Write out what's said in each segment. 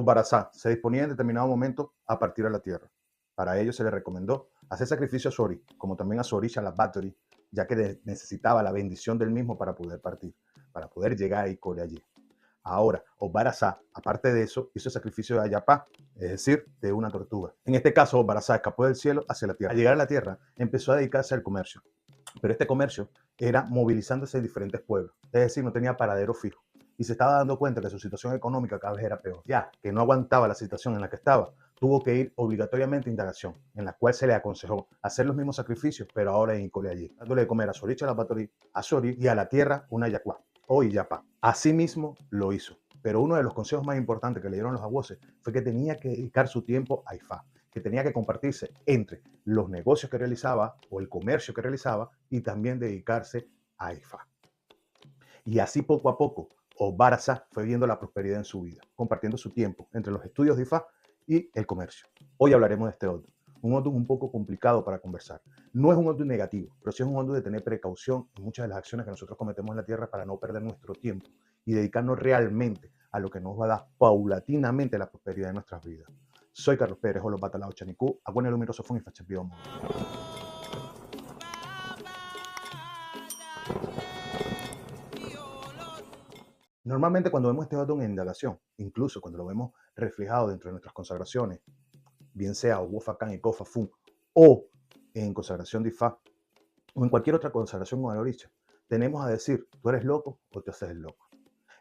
Barazá se disponía en determinado momento a partir a la tierra. Para ello se le recomendó hacer sacrificio a Sori, como también a Sorisha la Bathory, ya que necesitaba la bendición del mismo para poder partir, para poder llegar a Ikole allí. Ahora, Barazá, aparte de eso, hizo el sacrificio de Ayapá, es decir, de una tortuga. En este caso, Barazá escapó del cielo hacia la tierra. Al llegar a la tierra, empezó a dedicarse al comercio. Pero este comercio era movilizándose en diferentes pueblos, es decir, no tenía paradero fijo. Y se estaba dando cuenta que su situación económica cada vez era peor. Ya que no aguantaba la situación en la que estaba, tuvo que ir obligatoriamente a indagación, en la cual se le aconsejó hacer los mismos sacrificios, pero ahora en Ikole allí, dándole de comer a Soricha la Bathory, a Sori y a la tierra una Yacuá o Iyapá. Asimismo lo hizo. Pero uno de los consejos más importantes que le dieron los aguoses fue que tenía que dedicar su tiempo a Ifá, que tenía que compartirse entre los negocios que realizaba o el comercio que realizaba y también dedicarse a Ifá. Y así poco a poco, Barazá fue viendo la prosperidad en su vida, compartiendo su tiempo entre los estudios de Ifá y el comercio. Hoy hablaremos de este Odun. Un Odun un poco complicado para conversar. No es un Odun negativo, pero sí es un Odun de tener precaución en muchas de las acciones que nosotros cometemos en la tierra para no perder nuestro tiempo y dedicarnos realmente a lo que nos va a dar paulatinamente la prosperidad de nuestras vidas. Soy Carlos Pérez, Holo Batalao Chanicú, Agüen el Luminoso Fun y Fachepiomo. Normalmente cuando vemos este Odun en indagación, incluso cuando lo vemos reflejado dentro de nuestras consagraciones, bien sea Wofakan y Kofa Fun o en consagración de Ifá o en cualquier otra consagración con el Orisha, tenemos a decir, tú eres loco o te haces el loco.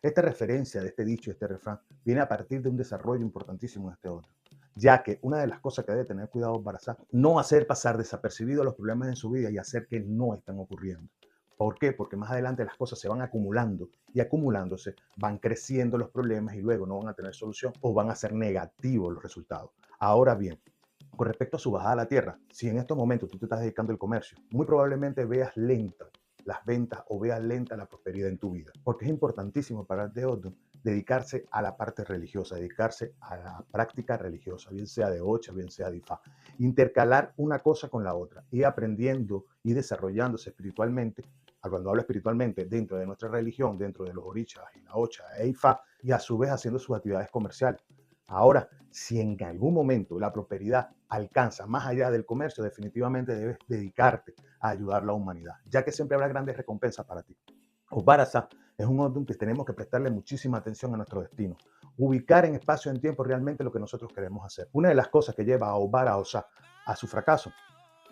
Esta referencia de este dicho y este refrán viene a partir de un desarrollo importantísimo en este Odun, ya que una de las cosas que debe tener cuidado Barazá, no hacer pasar desapercibidos los problemas en su vida y hacer que no están ocurriendo. ¿Por qué? Porque más adelante las cosas se van acumulando y acumulándose van creciendo los problemas y luego no van a tener solución o van a ser negativos los resultados. Ahora bien, con respecto a su bajada a la tierra, si en estos momentos tú te estás dedicando al comercio, muy probablemente veas lenta las ventas o veas lenta la prosperidad en tu vida, porque es importantísimo para el Odun dedicarse a la parte religiosa, dedicarse a la práctica religiosa, bien sea de Ocha, bien sea de Ifá, intercalar una cosa con la otra, ir aprendiendo y desarrollándose espiritualmente. Cuando hablo espiritualmente, dentro de nuestra religión, dentro de los orichas y la Ocha e Ifá, y a su vez haciendo sus actividades comerciales. Ahora, si en algún momento la prosperidad alcanza más allá del comercio, definitivamente debes dedicarte a ayudar a la humanidad, ya que siempre habrá grandes recompensas para ti. Barazá es un Odun que tenemos que prestarle muchísima atención a nuestro destino, ubicar en espacio y en tiempo realmente lo que nosotros queremos hacer. Una de las cosas que lleva a Barazá a su fracaso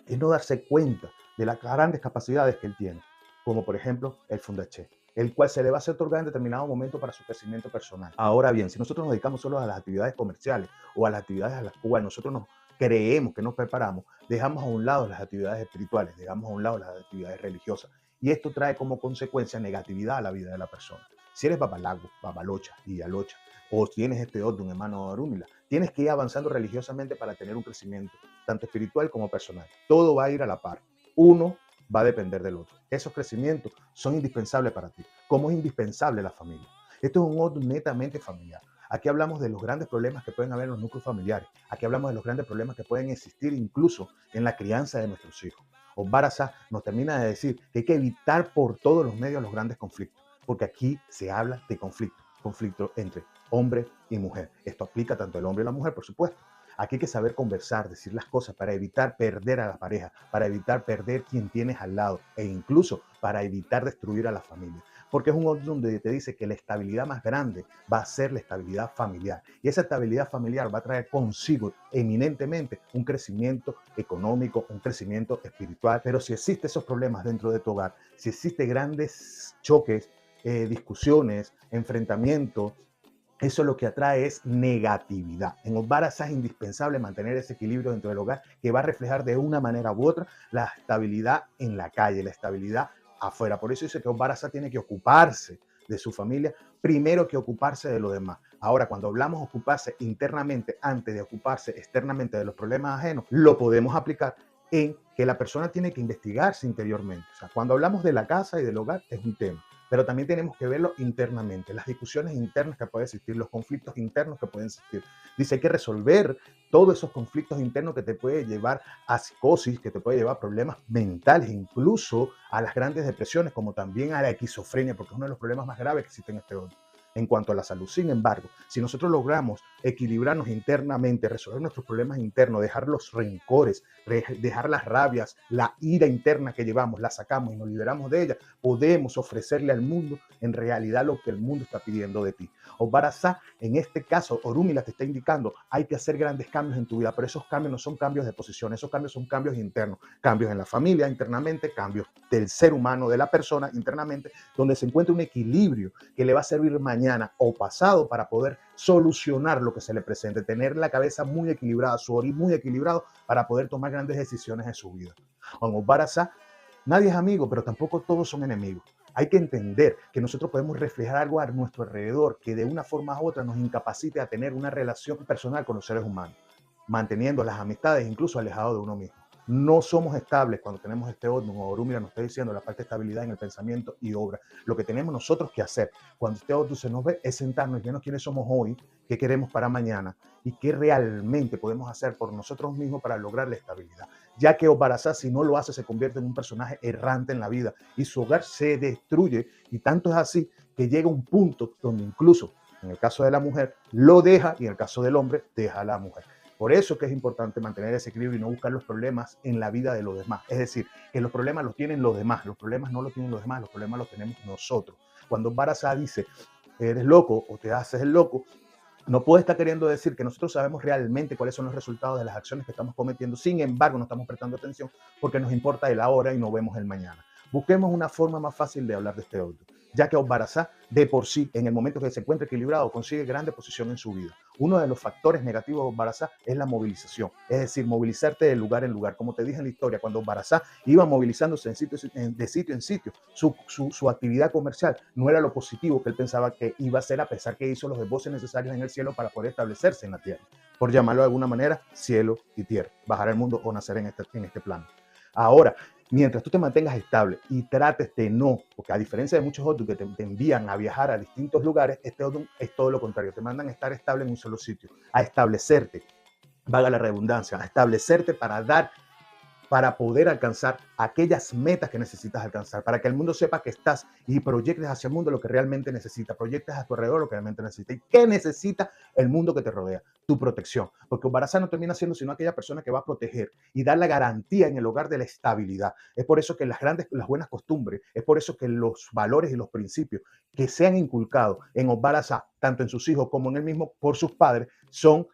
es no darse cuenta de las grandes capacidades que él tiene, como por ejemplo el Fundaché, el cual se le va a ser otorgado en determinado momento para su crecimiento personal. Ahora bien, si nosotros nos dedicamos solo a las actividades comerciales o a las actividades a las cuales nosotros nos creemos que nos preparamos, dejamos a un lado las actividades espirituales, dejamos a un lado las actividades religiosas. Y esto trae como consecuencia negatividad a la vida de la persona. Si eres babalago, babalocha y alocha, o tienes este Odun, hermano Orúmila, tienes que ir avanzando religiosamente para tener un crecimiento, tanto espiritual como personal. Todo va a ir a la par. Uno va a depender del otro. Esos crecimientos son indispensables para ti, como es indispensable la familia. Esto es un Odun netamente familiar. Aquí hablamos de los grandes problemas que pueden haber en los núcleos familiares. Aquí hablamos de los grandes problemas que pueden existir incluso en la crianza de nuestros hijos. Barazá nos termina de decir que hay que evitar por todos los medios los grandes conflictos, porque aquí se habla de conflicto entre hombre y mujer. Esto aplica tanto al hombre y a la mujer, por supuesto. Aquí hay que saber conversar, decir las cosas para evitar perder a la pareja, para evitar perder quien tienes al lado e incluso para evitar destruir a la familia. Porque es un Odun donde te dice que la estabilidad más grande va a ser la estabilidad familiar. Y esa estabilidad familiar va a traer consigo eminentemente un crecimiento económico, un crecimiento espiritual. Pero si existen esos problemas dentro de tu hogar, si existen grandes choques, discusiones, enfrentamientos, eso lo que atrae es negatividad. En Barazá es indispensable mantener ese equilibrio dentro del hogar que va a reflejar de una manera u otra la estabilidad en la calle, la estabilidad afuera. Por eso dice que Barazá tiene que ocuparse de su familia primero que ocuparse de lo demás. Ahora, cuando hablamos de ocuparse internamente antes de ocuparse externamente de los problemas ajenos, lo podemos aplicar en que la persona tiene que investigarse interiormente. O sea, cuando hablamos de la casa y del hogar es un tema, pero también tenemos que verlo internamente, las discusiones internas que pueden existir, los conflictos internos que pueden existir. Dice, hay que resolver todos esos conflictos internos que te pueden llevar a psicosis, que te puede llevar a problemas mentales, incluso a las grandes depresiones, como también a la esquizofrenia, porque es uno de los problemas más graves que existen en este mundo. En cuanto a la salud, sin embargo, si nosotros logramos equilibrarnos internamente, resolver nuestros problemas internos, dejar los rencores, dejar las rabias, la ira interna que llevamos, la sacamos y nos liberamos de ella, podemos ofrecerle al mundo en realidad lo que el mundo está pidiendo de ti. Obarasá, en este caso, Orúmila te está indicando, hay que hacer grandes cambios en tu vida, pero esos cambios no son cambios de posición, esos cambios son cambios internos, cambios en la familia internamente, cambios del ser humano, de la persona internamente, donde se encuentra un equilibrio que le va a servir mañana o pasado para poder solucionar lo que se le presente, tener la cabeza muy equilibrada, su ori muy equilibrado para poder tomar grandes decisiones en su vida. Con Obarasá, nadie es amigo, pero tampoco todos son enemigos. Hay que entender que nosotros podemos reflejar algo a nuestro alrededor que de una forma u otra nos incapacite a tener una relación personal con los seres humanos, manteniendo las amistades incluso alejados de uno mismo. No somos estables cuando tenemos este Odun, o Orúmila nos está diciendo la parte de estabilidad en el pensamiento y obra. Lo que tenemos nosotros que hacer cuando este Odun se nos ve es sentarnos y vernos quiénes somos hoy, qué queremos para mañana y qué realmente podemos hacer por nosotros mismos para lograr la estabilidad. Ya que Obarasá, si no lo hace, se convierte en un personaje errante en la vida y su hogar se destruye. Y tanto es así que llega un punto donde incluso, en el caso de la mujer, lo deja y en el caso del hombre, deja a la mujer. Por eso que es importante mantener ese equilibrio y no buscar los problemas en la vida de los demás. Es decir, que los problemas los tienen los demás, los problemas no los tienen los demás, los problemas los tenemos nosotros. Cuando Obarasá dice, eres loco o te haces el loco, no puede estar queriendo decir que nosotros sabemos realmente cuáles son los resultados de las acciones que estamos cometiendo. Sin embargo, no estamos prestando atención porque nos importa el ahora y no vemos el mañana. Busquemos una forma más fácil de hablar de este otro, ya que Obarasá, de por sí, en el momento que se encuentra equilibrado, consigue grande posición en su vida. Uno de los factores negativos de Obarasá es la movilización, es decir, movilizarte de lugar en lugar. Como te dije en la historia, cuando Obarasá iba movilizándose de sitio en sitio, su actividad comercial no era lo positivo que él pensaba que iba a ser, a pesar que hizo los esboces necesarios en el cielo para poder establecerse en la tierra. Por llamarlo de alguna manera, cielo y tierra, bajar al mundo o nacer en este plano. Ahora, mientras tú te mantengas estable y trates de no, porque a diferencia de muchos otros que te envían a viajar a distintos lugares, este otro es todo lo contrario, te mandan a estar estable en un solo sitio, a establecerte, valga la redundancia, a establecerte para poder alcanzar aquellas metas que necesitas alcanzar, para que el mundo sepa que estás y proyectes hacia el mundo lo que realmente necesita, proyectes a tu alrededor lo que realmente necesita. ¿Y qué necesita el mundo que te rodea? Tu protección, porque Obarasá no termina siendo sino aquella persona que va a proteger y dar la garantía en el hogar de la estabilidad. Es por eso que las buenas costumbres, es por eso que los valores y los principios que se han inculcado en Obarasá, tanto en sus hijos como en él mismo por sus padres, son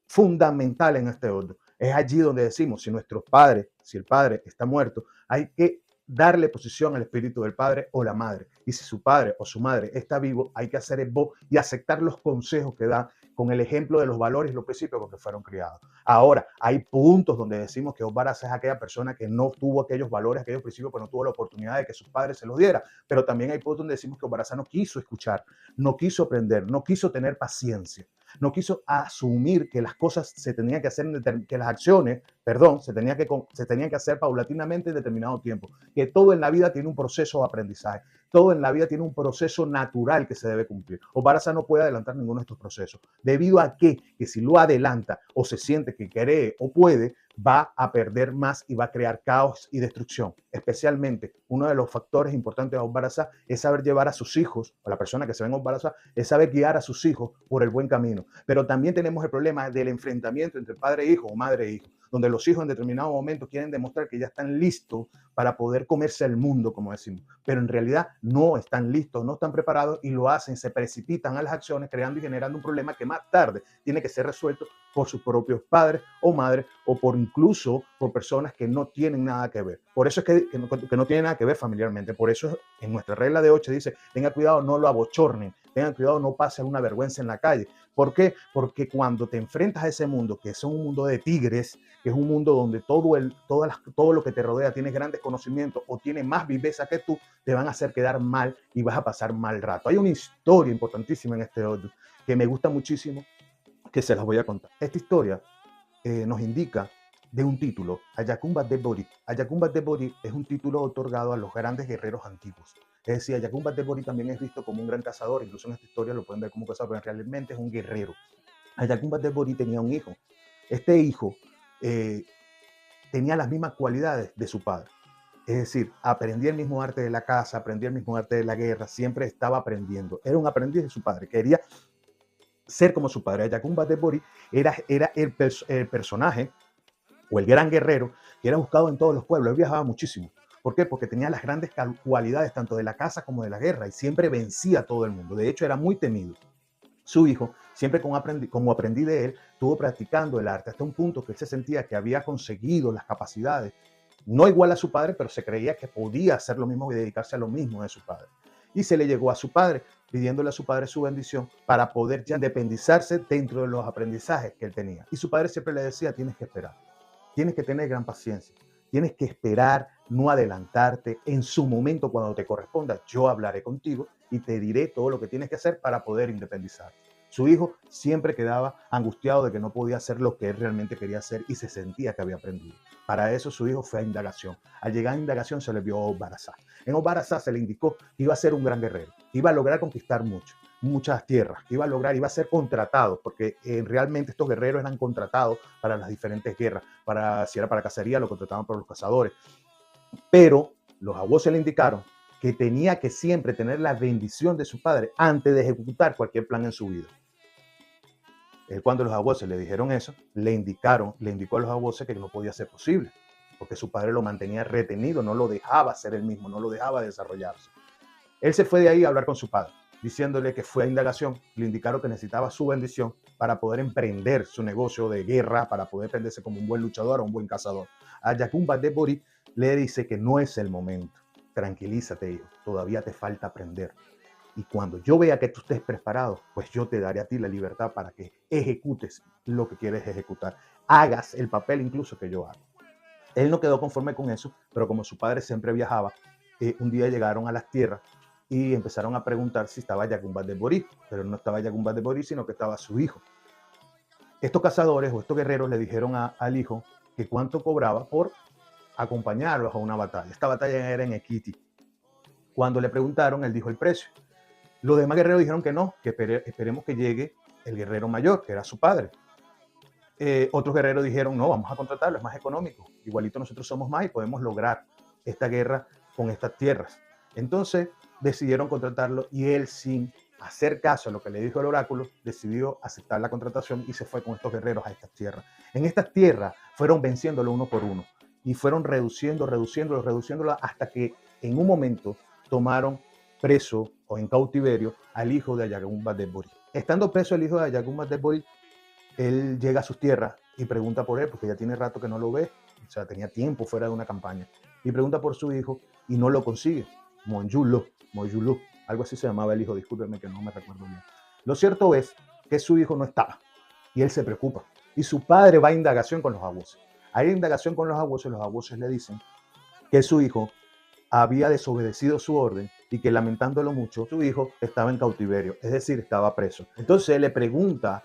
fundamentales en este orden. Es allí donde decimos, si el padre está muerto, hay que darle posición al espíritu del padre o la madre. Y si su padre o su madre está vivo, hay que hacer el voz y aceptar los consejos que dan con el ejemplo de los valores y los principios con que fueron criados. Ahora, hay puntos donde decimos que Obarasá es aquella persona que no tuvo aquellos valores, aquellos principios, pero no tuvo la oportunidad de que sus padres se los dieran. Pero también hay puntos donde decimos que Obarasá no quiso escuchar, no quiso aprender, no quiso tener paciencia, no quiso asumir que las cosas se tenían que hacer, que las acciones, perdón, se tenían que hacer paulatinamente en determinado tiempo, que todo en la vida tiene un proceso de aprendizaje, todo en la vida tiene un proceso natural que se debe cumplir. Obarasá no puede adelantar ninguno de estos procesos, debido a que si lo adelanta o se siente que cree o puede, va a perder más y va a crear caos y destrucción. Especialmente, uno de los factores importantes de Obarasá es saber llevar a sus hijos, o la persona que se ve en Obarasá, es saber guiar a sus hijos por el buen camino. Pero también tenemos el problema del enfrentamiento entre padre e hijo o madre e hijo, donde los hijos en determinado momento quieren demostrar que ya están listos para poder comerse el mundo, como decimos, pero en realidad no están listos, no están preparados y lo hacen, se precipitan a las acciones, creando y generando un problema que más tarde tiene que ser resuelto por sus propios padres o madres o por incluso por personas que no tienen nada que ver. Por eso es que no tienen nada que ver familiarmente. Por eso en nuestra regla de 8 dice, tenga cuidado, no lo abochornen, tengan cuidado, no pasen una vergüenza en la calle. ¿Por qué? Porque cuando te enfrentas a ese mundo, que es un mundo de tigres, que es un mundo donde todo lo que te rodea tiene grandes conocimientos o tiene más viveza que tú, te van a hacer quedar mal y vas a pasar mal rato. Hay una historia importantísima en este audio que me gusta muchísimo, que se las voy a contar. Esta historia nos indica de un título, Ayakumba Debori. Ayakumba Debori es un título otorgado a los grandes guerreros antiguos. Es decir, Ayakumba Debori también es visto como un gran cazador, incluso en esta historia lo pueden ver como cazador, pero realmente es un guerrero. Ayakumba Debori tenía un hijo. Este hijo tenía las mismas cualidades de su padre. Es decir, aprendía el mismo arte de la caza, aprendía el mismo arte de la guerra, siempre estaba aprendiendo. Era un aprendiz de su padre, quería ser como su padre. Ayagún Badebori era el personaje o el gran guerrero que era buscado en todos los pueblos. Él viajaba muchísimo. ¿Por qué? Porque tenía las grandes cualidades tanto de la caza como de la guerra y siempre vencía a todo el mundo. De hecho, era muy temido. Su hijo, siempre como aprendí de él, estuvo practicando el arte hasta un punto que él se sentía que había conseguido las capacidades, no igual a su padre, pero se creía que podía hacer lo mismo y dedicarse a lo mismo de su padre. Y se le llegó a su padre, pidiéndole a su padre su bendición para poder ya independizarse dentro de los aprendizajes que él tenía. Y su padre siempre le decía, tienes que esperar, tienes que tener gran paciencia, tienes que esperar, no adelantarte. En su momento, cuando te corresponda, yo hablaré contigo y te diré todo lo que tienes que hacer para poder independizarte. Su hijo siempre quedaba angustiado de que no podía hacer lo que él realmente quería hacer y se sentía que había aprendido. Para eso su hijo fue a indagación. Al llegar a indagación se le vio a Obarazá. En Obarazá se le indicó que iba a ser un gran guerrero, que iba a lograr conquistar muchas tierras, que iba a ser contratado, porque realmente estos guerreros eran contratados para las diferentes guerras, si era para cacería, lo contrataban por los cazadores. Pero los abuelos le indicaron que tenía que siempre tener la bendición de su padre antes de ejecutar cualquier plan en su vida. Cuando los abuelos le dijeron eso, le indicó a los abuelos que no podía ser posible, porque su padre lo mantenía retenido, no lo dejaba ser él mismo, no lo dejaba desarrollarse. Él se fue de ahí a hablar con su padre, diciéndole que fue a indagación, le indicaron que necesitaba su bendición para poder emprender su negocio de guerra, para poder prenderse como un buen luchador o un buen cazador. A Ayagún Badebori le dice que no es el momento. Tranquilízate, hijo, todavía te falta aprender. Y cuando yo vea que tú estés preparado, pues yo te daré a ti la libertad para que ejecutes lo que quieres ejecutar. Hagas el papel incluso que yo hago. Él no quedó conforme con eso, pero como su padre siempre viajaba, un día llegaron a las tierras y empezaron a preguntar si estaba Ayagún Badebori, pero no estaba Ayagún Badebori, sino que estaba su hijo. Estos cazadores o estos guerreros le dijeron al hijo que cuánto cobraba por acompañarlos a una batalla. Esta batalla era en Ekiti. Cuando le preguntaron, él dijo el precio. Los demás guerreros dijeron que no, que esperemos que llegue el guerrero mayor, que era su padre. Otros guerreros dijeron, no, vamos a contratarlo, es más económico. Igualito nosotros somos más y podemos lograr esta guerra con estas tierras. Entonces decidieron contratarlo y él, sin hacer caso a lo que le dijo el oráculo, decidió aceptar la contratación y se fue con estos guerreros a estas tierras. En estas tierras fueron venciéndolo uno por uno y fueron reduciéndolo hasta que en un momento tomaron preso o en cautiverio al hijo de Ayagún Badebori. Estando preso el hijo de Ayagún Badebori, él llega a sus tierras y pregunta por él, porque ya tiene rato que no lo ve, o sea, tenía tiempo fuera de una campaña, y pregunta por su hijo y no lo consigue. Moyulu, algo así se llamaba el hijo, discúlpenme que no me recuerdo bien. Lo cierto es que su hijo no estaba y él se preocupa. Y su padre va a indagación con los abuelos. Hay indagación con los abuelos le dicen que su hijo había desobedecido su orden y que, lamentándolo mucho, su hijo estaba en cautiverio, es decir, estaba preso. Entonces él le pregunta,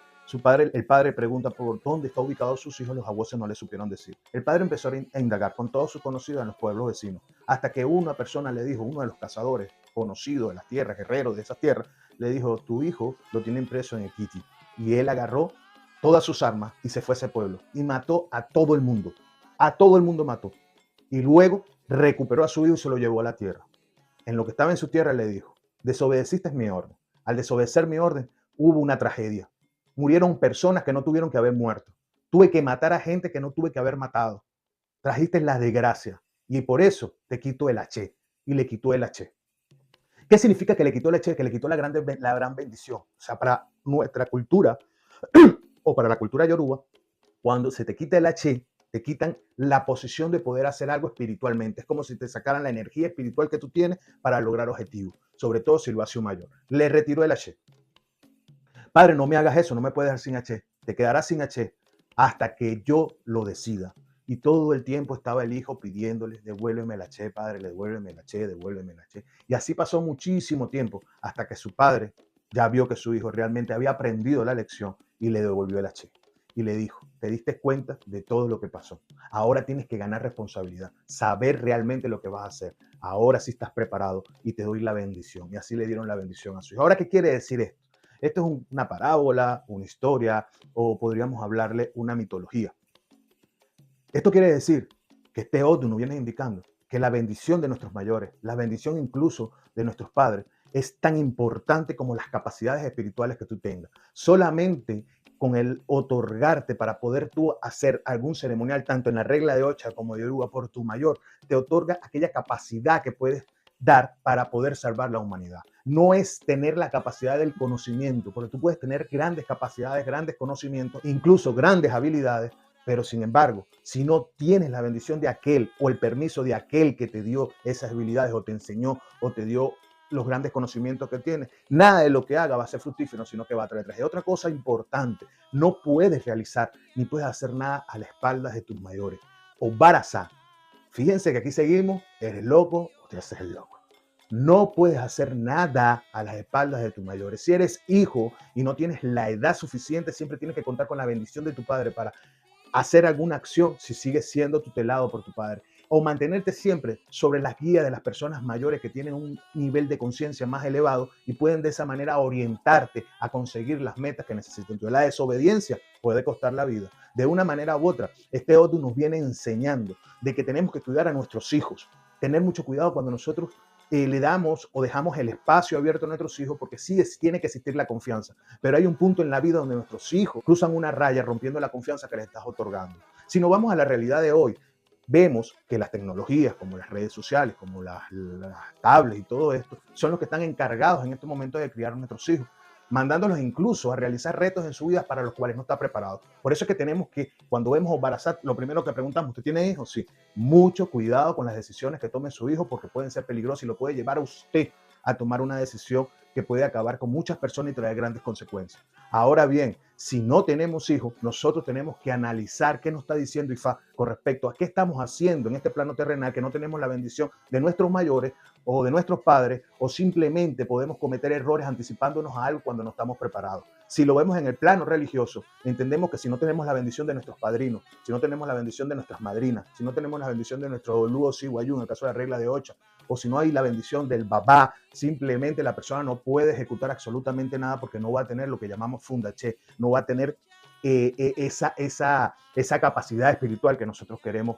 el padre pregunta por dónde está ubicado sus hijos, los abuelos no le supieron decir. El padre empezó a indagar con todos sus conocidos en los pueblos vecinos, hasta que una persona le dijo, uno de los cazadores conocidos de las tierras, guerreros de esas tierras, le dijo, tu hijo lo tienen preso en Ekiti. Y él agarró todas sus armas y se fue a ese pueblo y mató a todo el mundo mató. Y luego recuperó a su hijo y se lo llevó a la tierra. En lo que estaba en su tierra le dijo, desobedeciste mi orden. Al desobedecer mi orden hubo una tragedia. Murieron personas que no tuvieron que haber muerto. Tuve que matar a gente que no tuve que haber matado. Trajiste la desgracia y por eso te quito el H. Y le quitó el H. ¿Qué significa que le quitó el H? Que le quitó la gran bendición. O sea, para nuestra cultura o para la cultura yoruba, cuando se te quita el H, te quitan la posición de poder hacer algo espiritualmente. Es como si te sacaran la energía espiritual que tú tienes para lograr objetivos, sobre todo si lo hace un mayor. Le retiró el H. Padre, no me hagas eso, no me puedes dejar sin H. Te quedarás sin H hasta que yo lo decida. Y todo el tiempo estaba el hijo pidiéndole, devuélveme el H, padre, devuélveme el H, devuélveme el H. Y así pasó muchísimo tiempo hasta que su padre ya vio que su hijo realmente había aprendido la lección y le devolvió el H. Y le dijo, te diste cuenta de todo lo que pasó. Ahora tienes que ganar responsabilidad, saber realmente lo que vas a hacer. Ahora sí estás preparado y te doy la bendición. Y así le dieron la bendición a su hijo. Ahora, ¿qué quiere decir esto? Esto es una parábola, una historia, o podríamos hablarle una mitología. Esto quiere decir que este Odu nos viene indicando que la bendición de nuestros mayores, la bendición incluso de nuestros padres, es tan importante como las capacidades espirituales que tú tengas. Solamente con el otorgarte para poder tú hacer algún ceremonial, tanto en la regla de Ocha como de Yoruba por tu mayor, te otorga aquella capacidad que puedes dar para poder salvar la humanidad. No es tener la capacidad del conocimiento, porque tú puedes tener grandes capacidades, grandes conocimientos, incluso grandes habilidades, pero sin embargo, si no tienes la bendición de aquel o el permiso de aquel que te dio esas habilidades o te enseñó o te dio los grandes conocimientos que tienes, nada de lo que haga va a ser fructífero, sino que va a traer atrás. Y otra cosa importante, no puedes realizar ni puedes hacer nada a la espalda de tus mayores. O barazá. Fíjense que aquí seguimos, eres loco o te haces el loco. No puedes hacer nada a las espaldas de tus mayores. Si eres hijo y no tienes la edad suficiente, siempre tienes que contar con la bendición de tu padre para hacer alguna acción si sigues siendo tutelado por tu padre, o mantenerte siempre sobre las guías de las personas mayores que tienen un nivel de conciencia más elevado y pueden de esa manera orientarte a conseguir las metas que necesitas. Entonces, la desobediencia puede costar la vida. De una manera u otra, este otro nos viene enseñando de que tenemos que cuidar a nuestros hijos, tener mucho cuidado cuando nosotros le damos o dejamos el espacio abierto a nuestros hijos, porque sí tiene que existir la confianza, pero hay un punto en la vida donde nuestros hijos cruzan una raya rompiendo la confianza que les estás otorgando. Si nos vamos a la realidad de hoy, vemos que las tecnologías como las redes sociales, como las tablets y todo esto, son los que están encargados en este momento de criar a nuestros hijos, mandándolos incluso a realizar retos en su vida para los cuales no está preparado. Por eso es que tenemos que, cuando vemos Barazat, lo primero que preguntamos, ¿usted tiene hijos? Sí. Mucho cuidado con las decisiones que tome su hijo porque pueden ser peligrosas y lo puede llevar a usted a tomar una decisión que puede acabar con muchas personas y traer grandes consecuencias. Ahora bien, si no tenemos hijos, nosotros tenemos que analizar qué nos está diciendo IFA con respecto a qué estamos haciendo en este plano terrenal, que no tenemos la bendición de nuestros mayores o de nuestros padres, o simplemente podemos cometer errores anticipándonos a algo cuando no estamos preparados. Si lo vemos en el plano religioso, entendemos que si no tenemos la bendición de nuestros padrinos, si no tenemos la bendición de nuestras madrinas, si no tenemos la bendición de nuestro Luo Si Guayú, en el caso de la regla de Ocha, o si no hay la bendición del babá, simplemente la persona no puede ejecutar absolutamente nada porque no va a tener lo que llamamos fundaché, no va a tener esa capacidad espiritual que nosotros queremos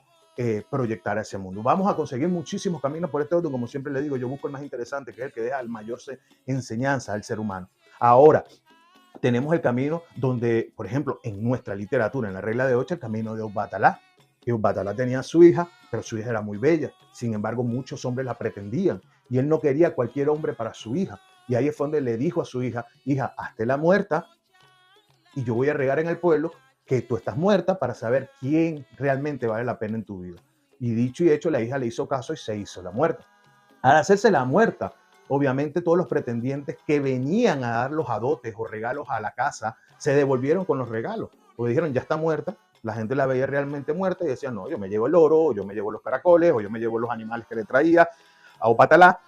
proyectar a ese mundo. Vamos a conseguir muchísimos caminos por este orden, como siempre le digo, yo busco el más interesante, que es el que deja el mayor enseñanza al ser humano. Ahora, tenemos el camino donde, por ejemplo, en nuestra literatura, en la regla de 8, el camino de Obatalá. Y Obatalá tenía a su hija, pero su hija era muy bella. Sin embargo, muchos hombres la pretendían y él no quería cualquier hombre para su hija. Y ahí fue donde le dijo a su hija, hija, hazte la muerta y yo voy a regar en el pueblo que tú estás muerta para saber quién realmente vale la pena en tu vida. Y dicho y hecho, la hija le hizo caso y se hizo la muerta. Al hacerse la muerta, obviamente todos los pretendientes que venían a dar los adotes o regalos a la casa se devolvieron con los regalos. Porque dijeron, ya está muerta. La gente la veía realmente muerta y decía, no, yo me llevo el oro, o yo me llevo los caracoles, o yo me llevo los animales que le traía a Obatalá.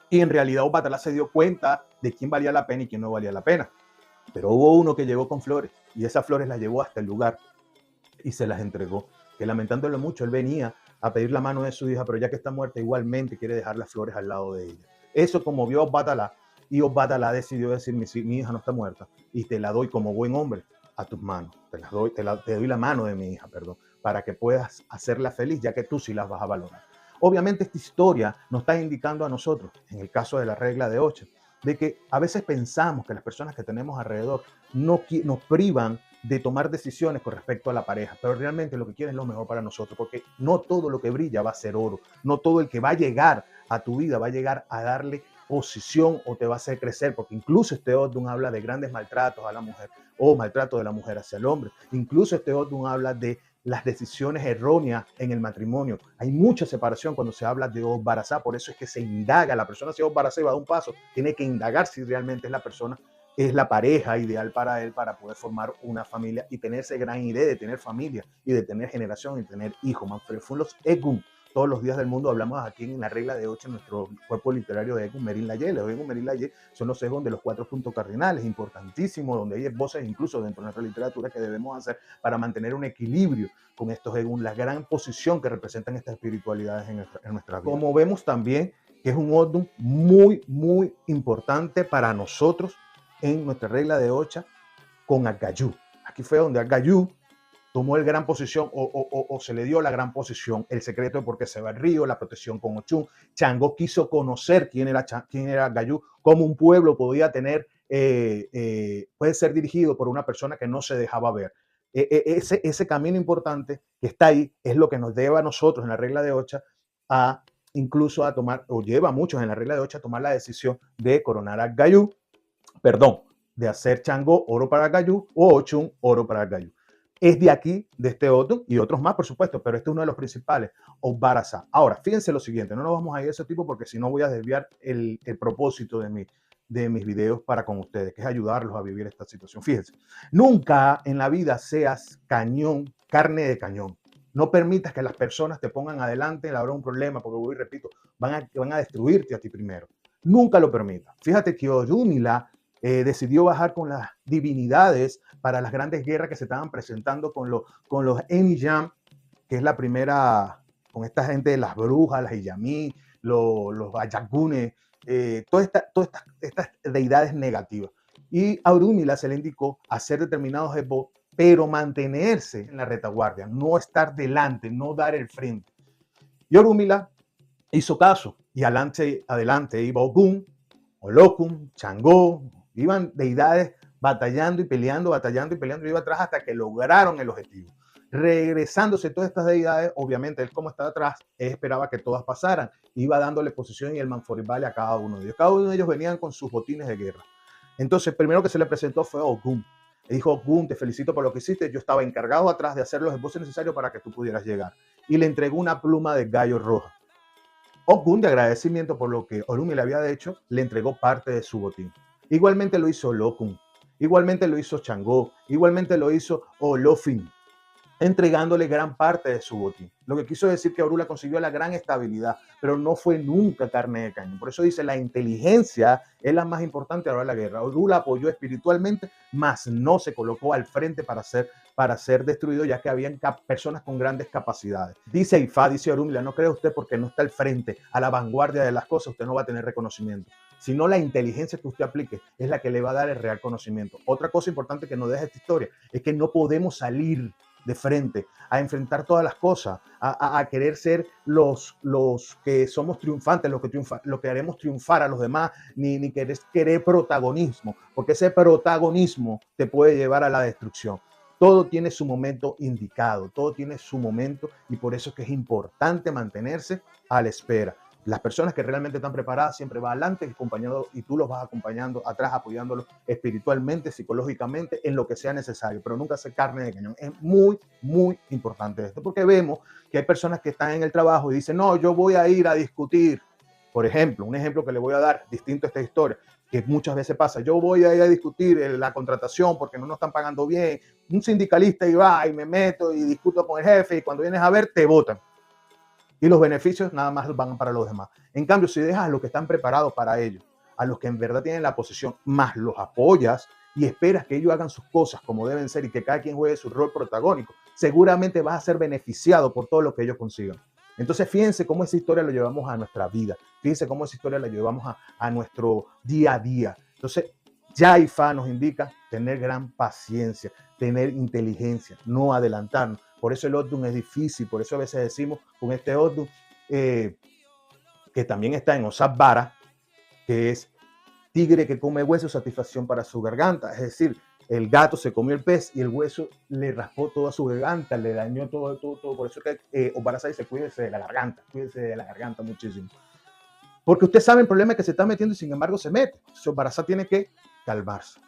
Y en realidad Obatalá se dio cuenta de quién valía la pena y quién no valía la pena. Pero hubo uno que llegó con flores y esas flores las llevó hasta el lugar y se las entregó. Que lamentándolo mucho, él venía a pedir la mano de su hija, pero ya que está muerta, igualmente quiere dejar las flores al lado de ella. Eso conmovió a Obatalá y Obatalá decidió decir, mi hija no está muerta y te la doy como buen hombre a tus manos. Te doy la mano de mi hija, perdón, para que puedas hacerla feliz, ya que tú sí las vas a valorar. Obviamente esta historia nos está indicando a nosotros, en el caso de la regla de 8, de que a veces pensamos que las personas que tenemos alrededor nos privan de tomar decisiones con respecto a la pareja, pero realmente lo que quieren es lo mejor para nosotros, porque no todo lo que brilla va a ser oro, no todo el que va a llegar a tu vida va a llegar a darle posición o te va a hacer crecer, porque incluso este Odun habla de grandes maltratos a la mujer o maltrato de la mujer hacia el hombre, incluso este Odun habla de las decisiones erróneas en el matrimonio. Hay mucha separación cuando se habla de Barazá, por eso es que se indaga, la persona si Barazá va a dar un paso, tiene que indagar si realmente es la persona, es la pareja ideal para él para poder formar una familia y tener esa gran idea de tener familia y de tener generación y tener hijos. Manfred fue los Egun. Todos los días del mundo hablamos aquí en la regla de 8 en nuestro cuerpo literario de Egun Merin Laye. Los Egun Merin Laye son los Egun de los 4 puntos cardinales, importantísimos, donde hay voces incluso dentro de nuestra literatura que debemos hacer para mantener un equilibrio con estos Egun, la gran posición que representan estas espiritualidades en nuestra vida. Como vemos también que es un Odun muy, muy importante para nosotros en nuestra regla de 8 con Agayú. Aquí fue donde Agayú tomó el gran posición o se le dio la gran posición, el secreto de por qué se va el río, la protección con Ochun. Changó quiso conocer quién era Gayú, cómo un pueblo podía tener, puede ser dirigido por una persona que no se dejaba ver. Ese camino importante que está ahí es lo que nos lleva a nosotros en la regla de Ocha a incluso a tomar, o lleva a muchos en la regla de Ocha a tomar la decisión de coronar a Gayú, perdón, de hacer Changó oro para Gayú o Ochun oro para Gayú. Es de aquí, de este otro, y otros más, por supuesto, pero este es uno de los principales, Obarasa. Ahora, fíjense lo siguiente, no nos vamos a ir a ese tipo porque si no voy a desviar el propósito de mis videos para con ustedes, que es ayudarlos a vivir esta situación. Fíjense, nunca en la vida seas cañón, carne de cañón. No permitas que las personas te pongan adelante, habrá un problema, porque voy y repito, van a destruirte a ti primero. Nunca lo permitas. Fíjate que Orúmila decidió bajar con las divinidades para las grandes guerras que se estaban presentando con los Eniyam, que es la primera, con esta gente de las brujas, las Iyamí, los Ayagunes, todas estas deidades negativas. Y a Orúmila se le indicó hacer determinados esbozos, pero mantenerse en la retaguardia, no estar delante, no dar el frente. Y Orúmila hizo caso y adelante iba Ogún, Olokun, Changó, iban deidades batallando y peleando, y iba atrás hasta que lograron el objetivo. Regresándose todas estas deidades, obviamente él como estaba atrás, él esperaba que todas pasaran, iba dándole posición y el manforibale a cada uno de ellos. Cada uno de ellos venían con sus botines de guerra. Entonces, el primero que se le presentó fue Ogún. Le dijo, Ogún, te felicito por lo que hiciste, yo estaba encargado atrás de hacer los esbozos necesarios para que tú pudieras llegar. Y le entregó una pluma de gallo roja. Ogún, de agradecimiento por lo que Orumi le había hecho, le entregó parte de su botín. Igualmente lo hizo Olokun, igualmente lo hizo Changó, igualmente lo hizo Olofin, entregándole gran parte de su botín. Lo que quiso decir que Orula consiguió la gran estabilidad, pero no fue nunca carne de cañón. Por eso dice, la inteligencia es la más importante a la hora de la guerra. Orula apoyó espiritualmente, mas no se colocó al frente para ser destruido, ya que habían personas con grandes capacidades. Dice Ifá, dice Orumila, no cree usted porque no está al frente, a la vanguardia de las cosas, usted no va a tener reconocimiento. Sino la inteligencia que usted aplique es la que le va a dar el real conocimiento. Otra cosa importante que nos deja esta historia es que no podemos salir de frente, a enfrentar todas las cosas, a querer ser los que somos triunfantes, los que haremos triunfar a los demás, ni querer protagonismo, porque ese protagonismo te puede llevar a la destrucción. Todo tiene su momento indicado, todo tiene su momento y por eso es que es importante mantenerse a la espera. Las personas que realmente están preparadas siempre van adelante acompañado, y tú los vas acompañando atrás, apoyándolos espiritualmente, psicológicamente, en lo que sea necesario, pero nunca ser carne de cañón. Es muy, muy importante esto, porque vemos que hay personas que están en el trabajo y dicen, no, yo voy a ir a discutir. Por ejemplo, un ejemplo que le voy a dar, distinto a esta historia, que muchas veces pasa, yo voy a ir a discutir la contratación porque no nos están pagando bien. Un sindicalista y va y me meto y discuto con el jefe y cuando vienes a ver te votan. Y los beneficios nada más van para los demás. En cambio, si dejas a los que están preparados para ello, a los que en verdad tienen la posición, más los apoyas y esperas que ellos hagan sus cosas como deben ser y que cada quien juegue su rol protagónico, seguramente vas a ser beneficiado por todo lo que ellos consigan. Entonces, fíjense cómo esa historia lo llevamos a nuestra vida. Fíjense cómo esa historia la llevamos a nuestro día a día. Entonces, ya Ifá nos indica tener gran paciencia, tener inteligencia, no adelantarnos. Por eso el Odun es difícil, por eso a veces decimos con este Odun, que también está en Osabara, que es tigre que come hueso, satisfacción para su garganta. Es decir, el gato se comió el pez y el hueso le raspó toda su garganta, le dañó todo. Por eso que Obarasa dice, cuídese de la garganta muchísimo. Porque usted sabe el problema que se está metiendo y sin embargo se mete. Entonces Obarasa tiene que calmarse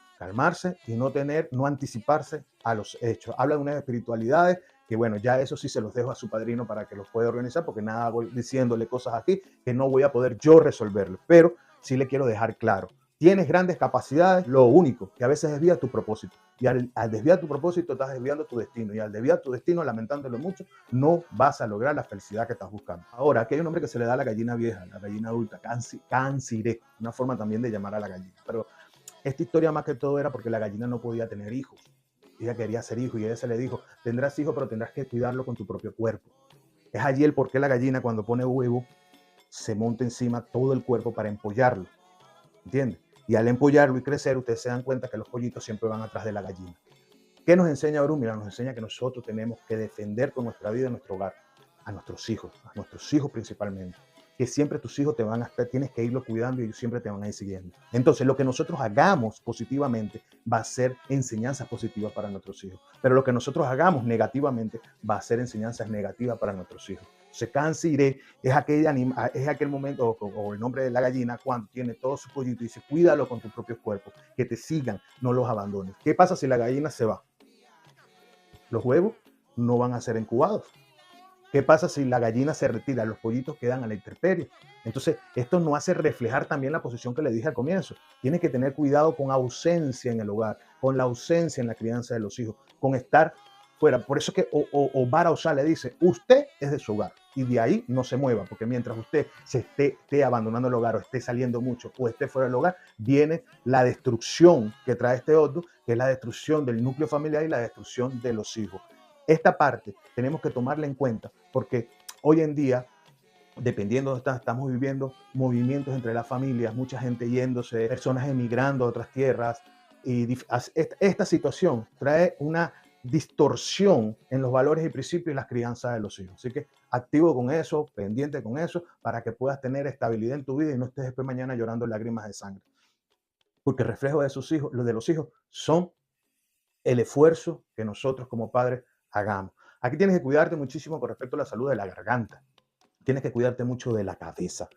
y no anticiparse a los hechos. Habla de unas espiritualidades que bueno, ya eso sí se los dejo a su padrino para que los pueda organizar, porque nada voy diciéndole cosas aquí que no voy a poder yo resolverlo, pero sí le quiero dejar claro. Tienes grandes capacidades, lo único que a veces desvía tu propósito. Y al desviar tu propósito estás desviando tu destino. Y al desviar tu destino, lamentándolo mucho, no vas a lograr la felicidad que estás buscando. Ahora, aquí hay un nombre que se le da a la gallina vieja, la gallina adulta, canciré, una forma también de llamar a la gallina. Pero esta historia más que todo era porque la gallina no podía tener hijos. Ella quería ser hijo y ella se le dijo, tendrás hijo, pero tendrás que cuidarlo con tu propio cuerpo. Es allí el por qué la gallina cuando pone huevo se monta encima todo el cuerpo para empollarlo. ¿Entiendes? Y al empollarlo y crecer, ustedes se dan cuenta que los pollitos siempre van atrás de la gallina. ¿Qué nos enseña Bru? Mira, nos enseña que nosotros tenemos que defender con nuestra vida, nuestro hogar, a nuestros hijos principalmente. Que siempre tus hijos te van a estar, tienes que irlo cuidando y ellos siempre te van a ir siguiendo. Entonces, lo que nosotros hagamos positivamente va a ser enseñanzas positivas para nuestros hijos. Pero lo que nosotros hagamos negativamente va a ser enseñanzas negativas para nuestros hijos. Se cansa iré, es aquel momento, o el nombre de la gallina, cuando tiene todo su pollito y dice, cuídalo con tus propios cuerpos, que te sigan, no los abandones. ¿Qué pasa si la gallina se va? Los huevos no van a ser incubados. ¿Qué pasa si la gallina se retira? Los pollitos quedan a la intemperie. Entonces, esto nos hace reflejar también la posición que le dije al comienzo. Tienes que tener cuidado con ausencia en el hogar, con la ausencia en la crianza de los hijos, con estar fuera. Por eso que Obara Osá le dice, usted es de su hogar y de ahí no se mueva, porque mientras usted se esté abandonando el hogar o esté saliendo mucho o esté fuera del hogar, viene la destrucción que trae este otro, que es la destrucción del núcleo familiar y la destrucción de los hijos. Esta parte tenemos que tomarla en cuenta porque hoy en día, dependiendo de dónde estamos viviendo movimientos entre las familias, mucha gente yéndose, personas emigrando a otras tierras, y esta situación trae una distorsión en los valores y principios y las crianzas de los hijos. Así que activo con eso, pendiente con eso, para que puedas tener estabilidad en tu vida y no estés después mañana llorando lágrimas de sangre. Porque el reflejo de sus hijos, los de los hijos, son el esfuerzo que nosotros como padres hagamos. Aquí tienes que cuidarte muchísimo con respecto a la salud de la garganta. Tienes que cuidarte mucho de la cabeza.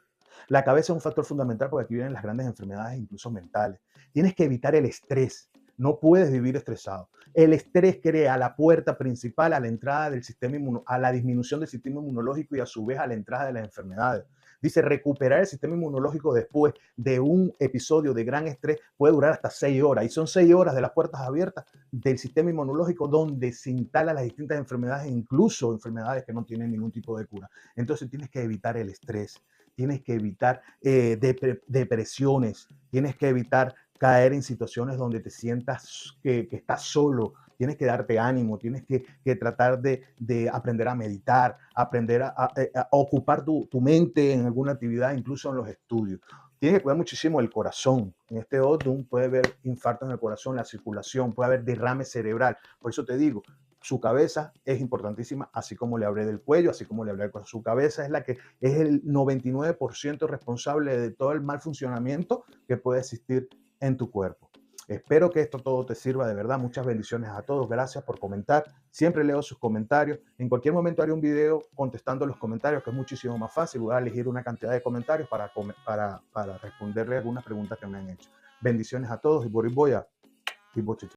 La cabeza es un factor fundamental porque aquí vienen las grandes enfermedades, incluso mentales. Tienes que evitar el estrés. No puedes vivir estresado. El estrés crea la puerta principal a la entrada del sistema a la disminución del sistema inmunológico y a su vez a la entrada de las enfermedades. Dice, recuperar el sistema inmunológico después de un episodio de gran estrés puede durar hasta 6 horas. Y son 6 horas de las puertas abiertas del sistema inmunológico donde se instalan las distintas enfermedades, incluso enfermedades que no tienen ningún tipo de cura. Entonces tienes que evitar el estrés, tienes que evitar depresiones, tienes que evitar caer en situaciones donde te sientas que estás solo, tienes que darte ánimo, tienes que tratar de aprender a meditar, aprender a ocupar tu mente en alguna actividad, incluso en los estudios. Tienes que cuidar muchísimo el corazón. En este ODUM puede haber infarto en el corazón, la circulación, puede haber derrame cerebral. Por eso te digo, su cabeza es importantísima, así como le hablé del cuello, así como le hablé del corazón. Su cabeza es la que es el 99% responsable de todo el mal funcionamiento que puede existir en tu cuerpo. Espero que esto todo te sirva de verdad. Muchas bendiciones a todos. Gracias por comentar. Siempre leo sus comentarios. En cualquier momento haré un video contestando los comentarios, que es muchísimo más fácil. Voy a elegir una cantidad de comentarios para responderle algunas preguntas que me han hecho. Bendiciones a todos y Boris Boya y Bochichi.